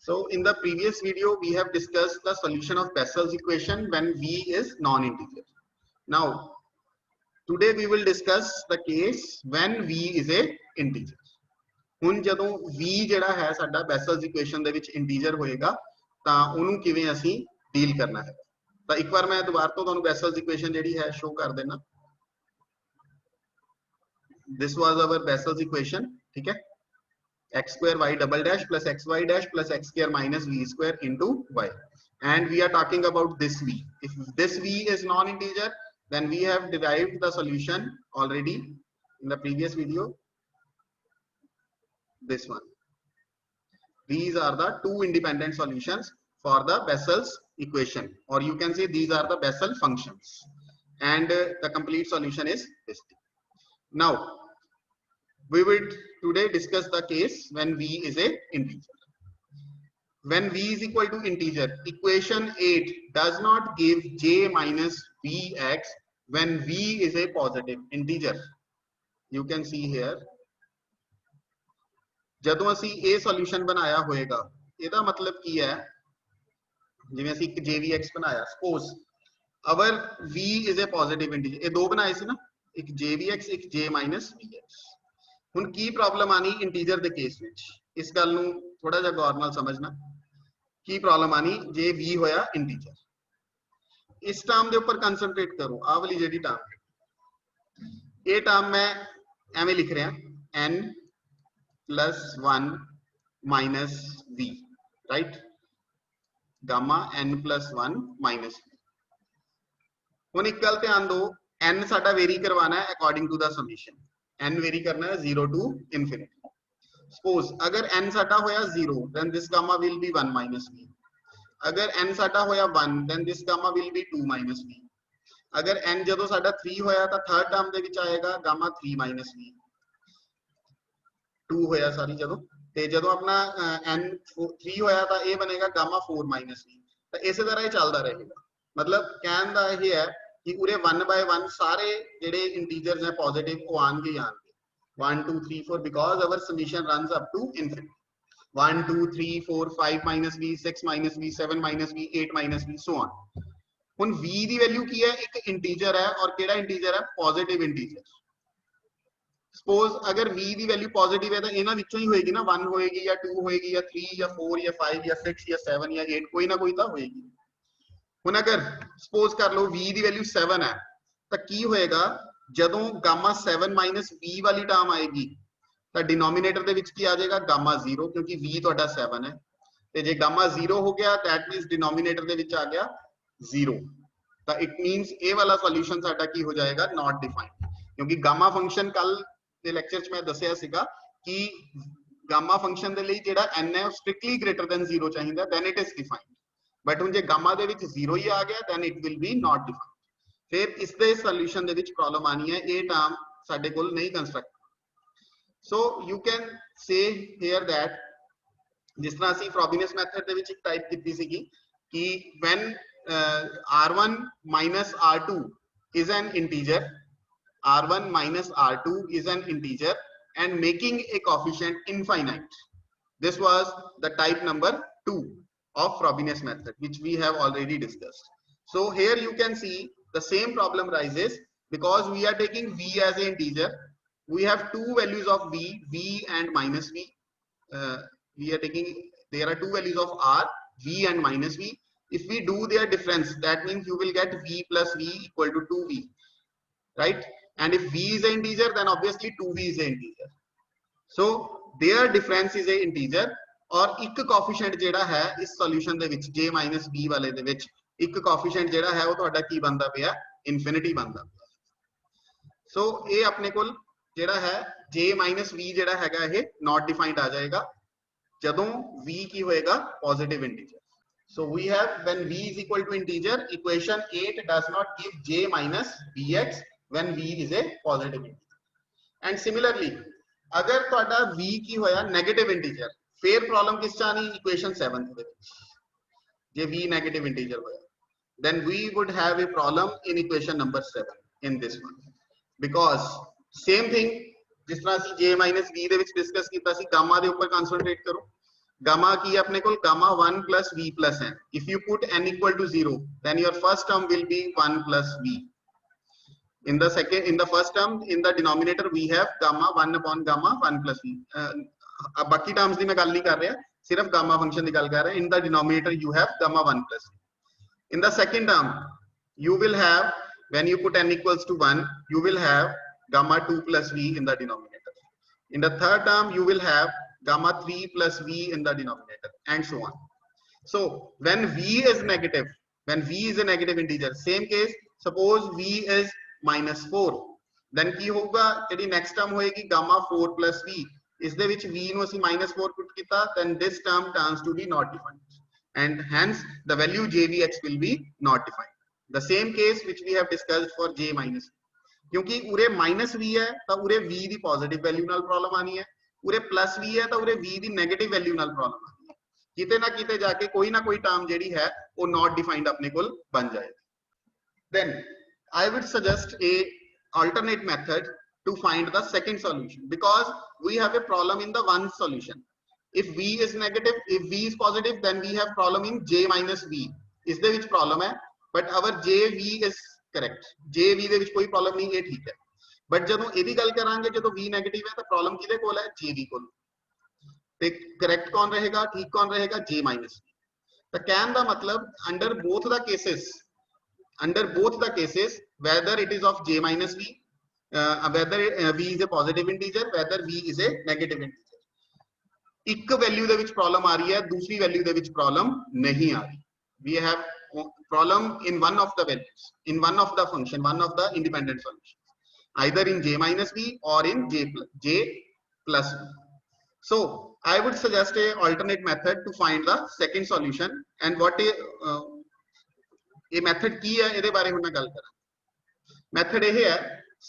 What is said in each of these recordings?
So in the previous video, we have discussed the solution of Bessel's equation when V is non-integer. Now, today we will discuss the case when V is a integer. ਹੁਣ ਜਦੋਂ V ਜਿਹੜਾ ਹੈ ਸਾਡਾ Bessel's equation ਦੇ ਵਿੱਚ integer ਹੋਏਗਾ ਤਾਂ ਉਹਨੂੰ ਕਿਵੇਂ ਅਸੀਂ ਡੀਲ ਕਰਨਾ ਹੈ। ਤਾਂ ਇੱਕ ਵਾਰ ਮੈਂ ਦੁਬਾਰਾ ਤੋਂ ਤੁਹਾਨੂੰ Bessel's equation ਜਿਹੜੀ ਹੈ ਸ਼ੋ ਕਰ ਦੇਣਾ। This was our Bessel's equation, ठीक है? X square y double dash plus xy dash plus x square minus v square into y, and we are talking about this v. If this v is non-integer, then we have derived the solution already in the previous video. This one. These are the two independent solutions for the Bessel's equation, or you can say these are the Bessel functions, and the complete solution is this. Now we will today discuss the case when V is a integer. When V is equal to integer, equation 8 does not give j minus Vx when V is a positive integer. You can see here. ਜਦੋਂ ਅਸੀਂ ਇਹ solution ਬਣਾਇਆ ਹੋਏਗਾ ਇਹਦਾ ਮਤਲਬ ਕੀ ਹੈ ਜਿਵੇਂ ਅਸੀਂ ਇੱਕ jvx ਬਣਾਇਆ suppose our V is a positive integer ਇਹ ਦੋ ਬਣਾਏ ਸੀ ਨਾ ਇੱਕ jvx ਇੱਕ j minus vx ਹੁਣ ਕੀ ਪ੍ਰੋਬਲਮ ਆਣੀ ਇੰਟੀਜਰ ਦੇ ਕੇਸ ਵਿੱਚ ਇਸ ਗੱਲ ਨੂੰ ਥੋੜਾ ਜਿਹਾ ਗੌਰ ਨਾਲ ਸਮਝਣਾ ਕੀ ਪ੍ਰੋਬਲਮ ਆਣੀ ਜੇ v ਹੋਇਆ ਇੰਟੀਜਰ ਇਸ ਟਰਮ ਦੇ ਉੱਪਰ ਕਨਸੈਂਟਰੇਟ ਕਰੋ ਆਹ ਵਾਲੀ ਜਿਹੜੀ ਟਰਮ ਇਹ ਟਰਮ ਮੈਂ ਐਵੇਂ ਲਿਖ ਰਿਹਾ n plus 1 minus v, right? Gamma n plus 1 minus v. ਹੁਣ ਇੱਕ ਗੱਲ ਧਿਆਨ ਦਿਓ n ਸਾਡਾ ਵੇਰੀ ਕਰਵਾਣਾ ਹੈ according to the summation. n vary ਕਰਨਾ ਹੈ 0 to infinity. Suppose अगर n ਸਾਡਾ ਹੋਇਆ 0 then this gamma will be 1 minus v. अगर n ਸਾਡਾ ਹੋਇਆ 1 then this gamma will be 2 minus v. अगर n ਜਦੋਂ ਸਾਡਾ 3 ਹੋਇਆ ਤਾਂ ਥਰਡ ਟਰਮ ਦੇ ਵਿੱਚ ਆਏਗਾ gamma 3 minus v. 2 ਹੋਇਆ ਸਾਰੀ ਜਦੋਂ ਤੇ ਜਦੋਂ ਆਪਣਾ n 3 ਹੋਇਆ ਤਾਂ ਇਹ ਬਣੇਗਾ gamma 4 minus v ਤਾਂ ਇਸੇ ਤਰ੍ਹਾਂ ਇਹ ਚੱਲਦਾ ਰਹੇਗਾ ਮਤਲਬ ਕਹਿਣ ਦਾ ਇਹ ਹੈ ਕਿ ਉਰੇ 1 by 1 ਸਾਰੇ ਜਿਹੜੇ ਇੰਟੀਜਰਸ ਹੈ ਪੋਜ਼ਿਟਿਵ ਉਹ ਆਣਗੇ 1 2 3 4 because our summation runs up to infinity 1 2 3 4 5 minus v 6 minus v 7 minus v 8 minus v so on ਹੁਣ v ਦੀ ਵੈਲਿਊ ਕੀ ਹੈ ਇੱਕ ਇੰਟੀਜਰ ਹੈ ਔਰ ਕਿਹੜਾ ਇੰਟੀਜਰ ਹੈ ਪੋਜ਼ਿਟਿਵ ਇੰਟੀਜਰ सपोज अगर v ਦੀ ਵੈਲਿਊ ਪੋਜ਼ਿਟਿਵ ਹੈ ਤਾਂ ਇਹਨਾਂ ਵਿੱਚੋਂ ਹੀ ਹੋਏਗੀ ਨਾ 1 ਹੋਏਗੀ ਜਾਂ 2 ਹੋਏਗੀ ਜਾਂ 3 ਜਾਂ 4 ਜਾਂ 5 ਜਾਂ 6 ਜਾਂ 7 ਜਾਂ 8 ਕੋਈ ਨਾ ਕੋਈ ਤਾਂ ਹੋਏਗੀ ਹੁਣ ਅਗਰ ਸਪੋਜ਼ ਕਰ ਲਓ v ਦੀ ਵੈਲਿਊ 7 ਹੈ ਤਾਂ ਕੀ ਹੋਏਗਾ ਜਦੋਂ ਗਾਮਾ 7 v ਵਾਲੀ ਟਰਮ ਆਏਗੀ ਤਾਂ ਡਿਨੋਮੀਨੇਟਰ ਦੇ ਵਿੱਚ ਕੀ ਆ ਜਾਏਗਾ ਗਾਮਾ 0 ਕਿਉਂਕਿ v ਤੁਹਾਡਾ 7 ਹੈ ਤੇ ਜੇ ਗਾਮਾ 0 ਹੋ ਗਿਆ that means ਡਿਨੋਮੀਨੇਟਰ ਦੇ ਵਿੱਚ ਆ ਗਿਆ 0 ਤਾਂ it means ਇਹ ਵਾਲਾ ਸੋਲੂਸ਼ਨ ਸਾਡਾ ਕੀ ਹੋ ਜਾਏਗਾ not defined ਕਿਉਂਕਿ ਗਾਮਾ ਫੰਕਸ਼ਨ ਕੱਲ ਦੇ ਲੈਕਚਰ 'ਚ ਮੈਂ ਦੱਸਿਆ ਸੀਗਾ ਕਿ ਗਾਮਾ ਫੰਕਸ਼ਨ ਦੇ ਲਈ ਜਿਹੜਾ n ਹੈ ਉਹ ਸਟ੍ਰਿਕਟਲੀ ਗ੍ਰੇਟਰ ਦੈਨ 0 ਚਾਹੀਦਾ then it is defined but ਹੁਣ ਜੇ ਗਾਮਾ ਦੇ ਵਿੱਚ 0 ਹੀ ਆ ਗਿਆ then it will be not defined ਫਿਰ ਇਸ ਦੇ ਸੋਲੂਸ਼ਨ ਦੇ ਵਿੱਚ ਪ੍ਰੋਬਲਮ ਆਣੀ ਹੈ ਇਹ ਟਰਮ ਸਾਡੇ ਕੋਲ ਨਹੀਂ construct so you can say here that ਜਿਸ ਤਰ੍ਹਾਂ ਅਸੀਂ ਫਰੋਬੀਨਸ ਮੈਥਡ ਦੇ ਵਿੱਚ ਇੱਕ ਟਾਈਪ ਕੀਤੀ ਸੀਗੀ ਕਿ when r1 minus r2 is an integer r1 minus r2 is an integer and making a coefficient infinite. This was the type number 2 of Frobenius method which we have already discussed. So here you can see the same problem rises because we are taking v as an integer. We have two values of v and minus v. We are taking there are two values of r, v and minus v. If we do their difference, that means you will get v plus v equal to 2v, right? And if v is an integer then obviously 2v is an integer. So their difference is an integer और एक coefficient ਜਿਹੜਾ ਹੈ ਇਸ solution ਦੇ ਵਿੱਚ j v ਵਾਲੇ ਦੇ ਵਿੱਚ ਇੱਕ ਕੋਐਫੀਸ਼ੀਐਂਟ ਜਿਹੜਾ ਹੈ ਉਹ ਤੁਹਾਡਾ ਕੀ ਬਣਦਾ ਪਿਆ ਇਨਫਿਨਿਟੀ ਬਣਦਾ ਪਿਆ ਸੋ ਇਹ ਆਪਣੇ ਕੋਲ ਜਿਹੜਾ ਹੈ j v ਜਿਹੜਾ ਹੈਗਾ ਇਹ not defined ਆ ਜਾਏਗਾ ਜਦੋਂ v ਕੀ ਹੋਏਗਾ positive integer so we have when v is equal to integer equation 8 does not give j vx when v is a positive integer and similarly अगर ਤੁਹਾਡਾ v ਕੀ ਹੋਇਆ 네ਗੇਟਿਵ ਇੰਟੀਜਰ ਫਿਰ problem ਕਿਸ ਚ ਆਣੀ ਇਕੁਏਸ਼ਨ 7 ਦੇ ਵਿੱਚ ਜੇ v 네ਗੇਟਿਵ ਇੰਟੀਜਰ ਹੋਇਆ then we would have a problem in equation number 7 in this one because same thing ਜਿਸ ਤਰ੍ਹਾਂ ਅਸੀਂ j v ਦੇ ਵਿੱਚ ਡਿਸਕਸ ਕੀਤਾ ਸੀ ਗਾਮਾ ਦੇ ਉੱਪਰ ਕਨਸੈਂਟਰੇਟ ਕਰੋ gamma की अपने को gamma 1 plus v plus n. If you put n equal to 0, then your first term will be 1 plus v. In the first term, in the denominator, we have gamma 1 upon gamma 1 plus v. अब बाकी terms की मैं गल नहीं कर रहा, सिर्फ gamma function की गल कर रहा है. In the denominator you have gamma 1 plus v. In the second term, you will have, when you put n equals to 1, you will have gamma 2 plus v in the denominator. In the third term, you will have gamma 3 plus v in the denominator, and so on. So when v is negative, when v is a negative integer, same case, suppose v is minus 4, then की होगा, यदि next term होएगी gamma 4 plus v, is the which v ਨੂੰ ਅਸੀਂ minus 4 put ਕੀਤਾ, then this term turns to be not defined, and hence the value jvx will be not defined. The same case which we have discussed for j minus v, क्योंकि उरे minus v है तो उरे v दी positive value नाल problem आनी है, उरे plus v है तो उरे v दी negative value नाल problem आनी है. किते ना किते जाके कोई ना कोई term जेडी है वो not defined अपने कोल बन जाएगी. Then I would suggest a alternate method to find the second solution, because we have a problem in the one solution. If v is negative, if v is positive, then we have problem in j minus v. Is there which problem है? But our jv is correct. jv ਦੇ ਵਿੱਚ ਕੋਈ problem नहीं, ये ठीक है. But ਜਦੋਂ ਇਹਦੀ ਗੱਲ ਕਰਾਂਗੇ, ਜਦੋਂ v negative है तो problem किधे कोल है? jv कोल. ਤੇ correct कौन रहेगा, ठीक कौन रहेगा? j minus v. तो कहने का मतलब under both the cases, whether it is of j minus v, whether v is a positive integer, whether v is a negative integer, एक वैल्यू ਦੇ ਵਿੱਚ प्रॉब्लम आ रही है, दूसरी वैल्यू ਦੇ ਵਿੱਚ प्रॉब्लम नहीं आ रही. We have problem in one of the values, in one of the function, one of the independent solutions, either in j minus v or in j plus v. So I would suggest a alternate method to find the second solution, and what a method की है, ਇਹਦੇ ਬਾਰੇ ਹੁਣ ਮੈਂ ਗੱਲ ਕਰਾਂ. Method ਇਹ है,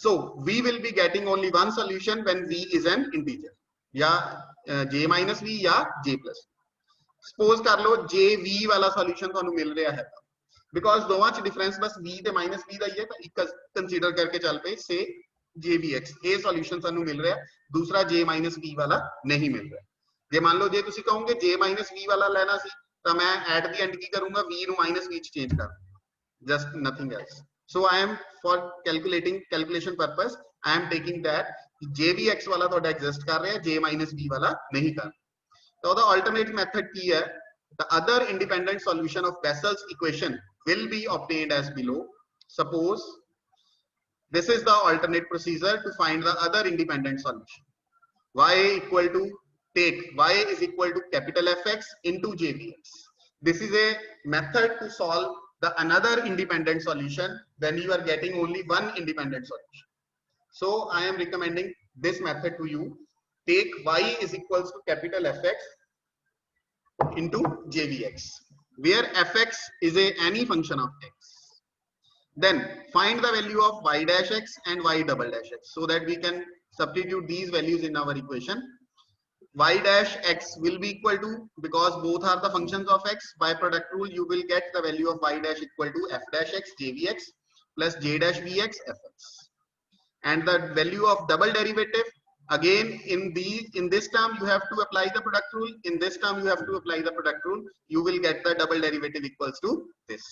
so we will be getting only one solution when v is an integer, या j minus v या j plus v. Suppose कर लो jv वाला solution ਤੁਹਾਨੂੰ मिल रहा है, because दोवां च difference बस v ਤੇ minus v ਦਾ ही है, तो एक consider करके चल पे, say jvx, ये solution ਸਾਨੂੰ मिल रहा है, दूसरा j minus v वाला नहीं मिल रहा. जे मान लो जे तुसी कहोगे j minus v वाला लेना सी, तो मैं at the end की करूंगा, v ਨੂੰ minus v च change कर, just nothing else. So I am, for calculation purpose, I am taking that jvx वाला तो exist कर रहा है, j minus v वाला नहीं कर. तो the alternate method की है, the other independent solution of Bessel's equation will be obtained as below. Suppose this is the alternate procedure to find the other independent solution. Y equal to, take y is equal to capital Fx into jvx. This is a method to solve the another independent solution when you are getting only one independent solution. So I am recommending this method to you. Take y is equals to capital Fx into jvx, where fx is any function of x. Then find the value of y dash x and y double dash x, so that we can substitute these values in our equation. Y dash x will be equal to, because both are the functions of x, by product rule you will get the value of y dash equal to f dash x jvx plus j dash vx fx. And the value of double derivative, again in this term you have to apply the product rule, in this term you have to apply the product rule, you will get the double derivative equals to this.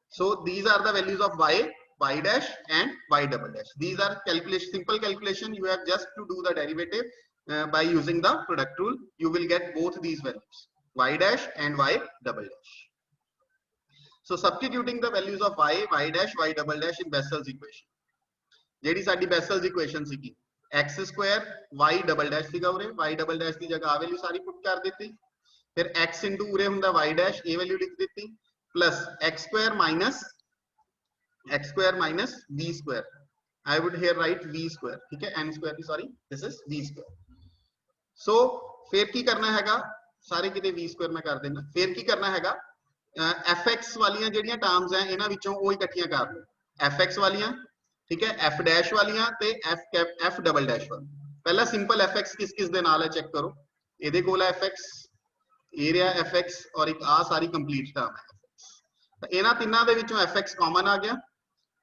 So these are the values of y, y dash and y double dash. These are calculation, simple calculation. You have just to do the derivative by using the product rule. You will get both these values, y dash and y double dash. So substituting the values of y, y dash, y double dash in Bessel's equation. JD sari Bessel's equation सीगी, x square y double dash सीगा उरे, y double dash की जगह value सारी put कर देती, फिर x into उरे हुंदा y dash, ये वैल्यू लिख देती, plus x square minus v square. I would here write v square, ठीक है, n square की, sorry, this is v square. So फिर की करना हैगा, सारे किते v square में कर देना, फिर की करना हैगा, fx वालियां जेडियां टर्म्स हैं इन्हां विचों ਉਹ इकट्ठियां कर लो, fx वालियां, ठीक है, f dash वालियां ते f double dash वाली. पहला सिंपल fx किस किस दे नाल है चेक करो, ਇਹਦੇ ਕੋਲ है fx, एरिया fx और एक आ सारी कंप्लीट टर्म है fx. तो इन्हां तिन्नां दे विचों fx कॉमन आ गया,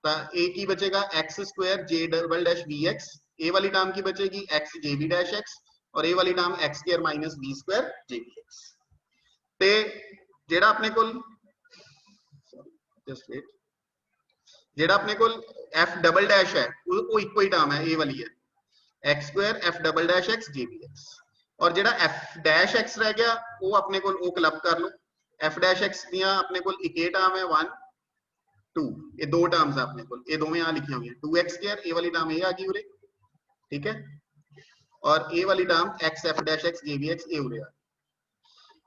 तो ए की बचेगा x square j double dash vx, ए वाली टर्म की बचेगी x jv dash x, और ये वाली term x square minus b square jbx ते जेड़ा अपने कोल जस्ट वेट जेड़ा अपने कोल f डबल डैश है वो इक्को ही टर्म है, ये वाली है x square f double dash x jbx और जेड़ा f डैश x रह गया वो अपने कोल वो क्लब कर लो f डैश x दियां अपने कोल एक ही टर्म है 1 2 ये दो टर्म्स है अपने कोल ये दोवें यहां लिखी हुई है 2x स्क्वायर ये वाली टर्म ये आ गई उरे ठीक है और ये वाली term x f dash x jbx ये उरे आ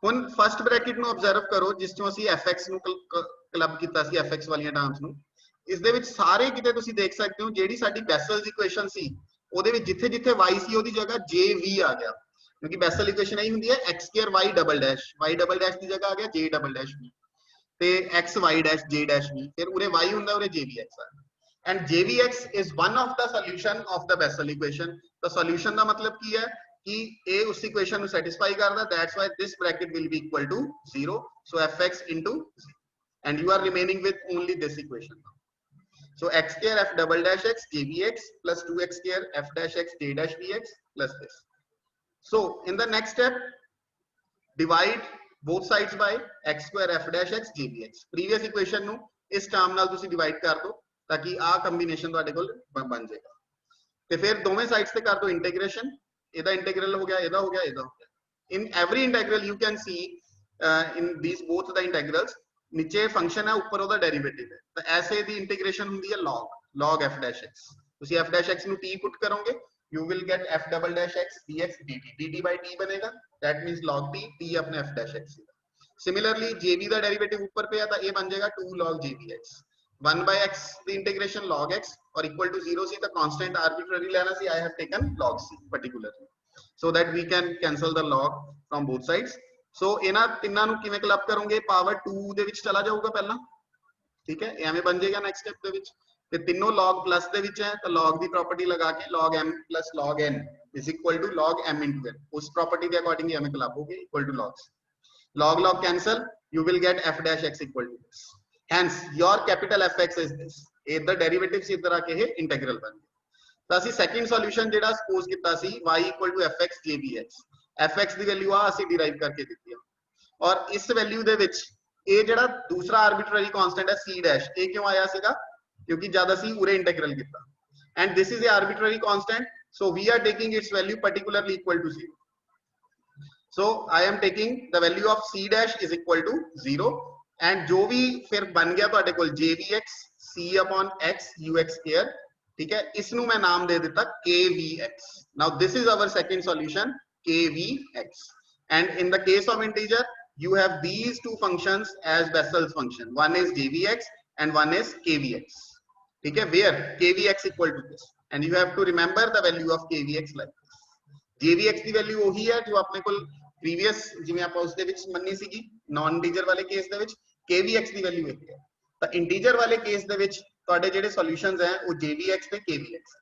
ਹੁਣ ਫਸਟ ਬ੍ਰੈਕਟ ਨੂੰ ਆਬਜ਼ਰਵ ਕਰੋ ਜਿਸ ਤੋਂ ਅਸੀਂ fx ਨੂੰ ਕਲੱਬ ਕੀਤਾ ਸੀ fx ਵਾਲੀਆਂ ਟਰਮਸ ਨੂੰ ਇਸ ਦੇ ਵਿੱਚ ਸਾਰੇ ਕਿਤੇ ਤੁਸੀਂ ਦੇਖ ਸਕਦੇ ਹੋ ਜਿਹੜੀ ਸਾਡੀ ਬੈਸਲਸ ਇਕੁਏਸ਼ਨ ਸੀ ਉਹਦੇ ਵਿੱਚ ਜਿੱਥੇ ਜਿੱਥੇ y ਸੀ ਉਹਦੀ ਜਗ੍ਹਾ jv ਆ ਗਿਆ ਕਿਉਂਕਿ ਬੈਸਲ ਇਕੁਏਸ਼ਨ ਇਹੀ ਹੁੰਦੀ ਹੈ x square y double dash ਦੀ ਜਗ੍ਹਾ ਆ ਗਿਆ j ਡਬਲ ਡੈਸ਼ v ਤੇ x y dash j dash v ਫਿਰ ਉਰੇ y ਹੁੰਦਾ ਉਰੇ jvx ਆ and jvx is one of the solution of the Bessel equation ਤਾਂ solution ਦਾ ਮਤਲਬ ਕੀ ਹੈ कि a उस इक्वेशन को सेटिस्फाई करता है that's why this bracket will be equal to 0 so fx into 0 and you are remaining with only this equation so x square f double dash x jbx plus 2x square f dash x j dash bx plus this so in the next step divide both sides by x square f dash x jbx previous equation ਨੂੰ ਇਸ term ਨਾਲ ਤੁਸੀਂ divide ਕਰ ਦਿਓ ਤਾਂ ਕਿ ਆ combination ਤੁਹਾਡੇ ਕੋਲ ਬਣ ਜਾਏਗਾ ਤੇ ਫਿਰ ਦੋਵੇਂ ਸਾਈਡਸ ਤੇ ਕਰ ਦਿਓ ਇੰਟੀਗ੍ਰੇਸ਼ਨ ਇਹਦਾ इंटीग्रल हो गया ਇਹਦਾ ਹੋ ਗਿਆ ਇਹਦਾ ਹੋ ਗਿਆ in every integral you can see in these both the integrals नीचे फंक्शन है ऊपर ਉਹਦਾ डेरिवेटिव है ਤਾਂ ऐसे ਦੀ इंटीग्रेशन ਹੁੰਦੀ है log f dash x ਤੁਸੀਂ f dash x ਨੂੰ t पुट करोगे you will get f double dash x dx dt by t बनेगा that means log t अपने f dash x similarly jb ਦਾ डेरिवेटिव ऊपर पे है ਤਾਂ ਇਹ बन जाएगा 2 log jbx 1 by x the integration log x or equal to 0 see the constant arbitrary लेना सी I have taken log c particularly so that we can cancel the log from both sides so ਇਹਨਾਂ ਤਿੰਨਾਂ ਨੂੰ ਕਿਵੇਂ club ਕਰੋਗੇ power 2 ਦੇ ਵਿੱਚ ਚਲਾ ਜਾਊਗਾ ਪਹਿਲਾਂ ਠੀਕ ਹੈ ਐਵੇਂ ਬਣ ਜਾਏਗਾ ਨੈਕਸਟ ਸਟੈਪ ਦੇ ਵਿੱਚ ਤੇ ਤਿੰਨੋਂ log ਪਲੱਸ ਦੇ ਵਿੱਚ ਹੈ ਤਾਂ log ਦੀ ਪ੍ਰਾਪਰਟੀ ਲਗਾ ਕੇ log m plus log n is equal to log m into n ਉਸ ਪ੍ਰਾਪਰਟੀ ਦੇ ਅਕੋਰਡਿੰਗ ਐਵੇਂ ਕਲੱਬ ਹੋਗੇ equal to log cancel you will get f dash x equal to this hence your capital fx is this the derivative से इधर आके है integral बन गया ਤਾਂ ਅਸੀਂ ਸੈਕੰਡ ਸੋਲੂਸ਼ਨ ਜਿਹੜਾ ਸਪੋਜ਼ ਕੀਤਾ ਸੀ y fx jbx fx ਦੀ ਵੈਲਿਊ ਆ ਅਸੀਂ ਡਿਰਾਈਵ ਕਰਕੇ ਦਿੱਤੀ ਹੈ ਔਰ ਇਸ ਵੈਲਿਊ ਦੇ ਵਿੱਚ ਇਹ ਜਿਹੜਾ ਦੂਸਰਾ ਆਰਬਿਟਰੀ ਕਾਂਸਟੈਂਟ ਹੈ c ਡੈਸ਼ ਇਹ ਕਿਉਂ ਆਇਆ ਸੀਗਾ ਕਿਉਂਕਿ ਜਦ ਅਸੀਂ ਉਰੇ ਇੰਟੀਗਰਲ ਕੀਤਾ and this is a arbitrary constant so we are taking its value particularly equal to 0 so I am taking the value of c dash is equal to 0 and जो भी फिर बन गया ਤੁਹਾਡੇ ਕੋਲ jvx c upon x ux square ठीक है इसनु मैं नाम दे देता kvx now this is our second solution kvx and in the case of integer you have these two functions as Bessel's function one is jvx and one is kvx ठीक है where kvx equal to this and you have to remember the value of kvx like this jvx the value ਉਹੀ ਹੈ ਜੋ ਆਪਣੇ ਕੋਲ previous ਜਿਵੇਂ ਆਪਾਂ ਉਸ ਦੇ ਵਿੱਚ ਮੰਨੀ ਸੀਗੀ non integer ਵਾਲੇ ਕੇਸ ਦੇ ਵਿੱਚ kvx ਦੀ ਵੈਲਿਊ ਇਹ ਹੈ ਤਾਂ ਇੰਟੀਜਰ ਵਾਲੇ ਕੇਸ ਦੇ ਵਿੱਚ ਤੁਹਾਡੇ ਜਿਹੜੇ ਸੋਲੂਸ਼ਨਸ ਹੈ ਉਹ jvx ਤੇ kvx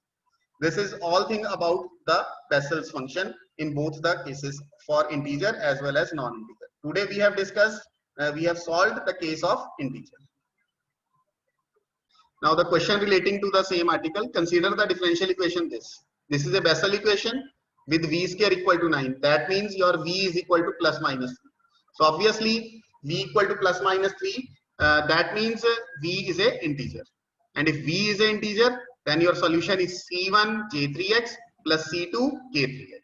this is all thing about the Bessel's function in both the cases for integer as well as non integer today we have discussed we have solved the case of integer now the question relating to the same article consider the differential equation this is a Bessel equation with v square equal to 9 that means your v is equal to plus minus 3 so obviously v equal to plus minus 3 that means v is a integer and if v is an integer then your solution is c1 j3x plus c2 k3x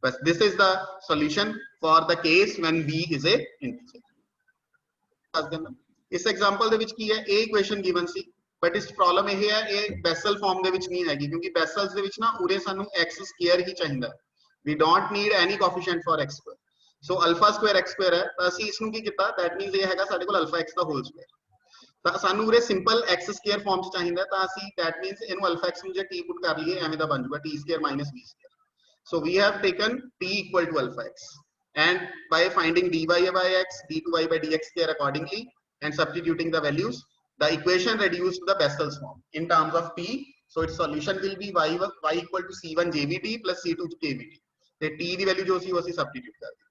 but this is the solution for the case when v is a integer ਇਸ example ਦੇ ਵਿੱਚ ਕੀ ਹੈ ਇਹ equation given C but ਇਸ problem ਇਹ ਹੈ ਇਹ ਬੈਸਲ farm ਦੇ ਵਿੱਚ ਨਹੀਂ ਹੈਗੀ ਕਿਉਂਕਿ ਬੈਸਲਸ ਦੇ ਵਿੱਚ ਨਾ ਉਰੇ ਸਾਨੂੰ x ਸਕੁਅਰ ਹੀ ਚਾਹੀਦਾ we don't need any coefficient for x square so alpha square x square ਹੈ ਤਾਂ ਅਸੀਂ ਇਸ ਨੂੰ ਕੀ ਕੀਤਾ that means ਇਹ ਹੈਗਾ ਸਾਡੇ ਕੋਲ alpha x ਦਾ whole square ਤਾਂ ਸਾਨੂੰ ਉਰੇ ਸਿੰਪਲ x ਸਕੁਅਰ ਫਾਰਮ ਚ ਚਾਹੀਦਾ ਤਾਂ ਅਸੀਂ that means ਇਹਨੂੰ alpha x ਨੂੰ ਜੇ t ਪੁੱਟ ਕਰ ਲਈਏ ਐਵੇਂ ਦਾ ਬਣ ਜਾਊਗਾ t square minus v square so we have taken t equal to alpha x and by finding dy by x d2y by dx square accordingly and substituting the values the equation reduced to the Bessel's form in terms of t so its solution will be y equal to c1 jvt plus c2 kvt ਤੇ t ਦੀ value ਜੋ ਸੀ ਉਹ ਅਸੀਂ substitute ਕਰ ਦਿੱਤੀ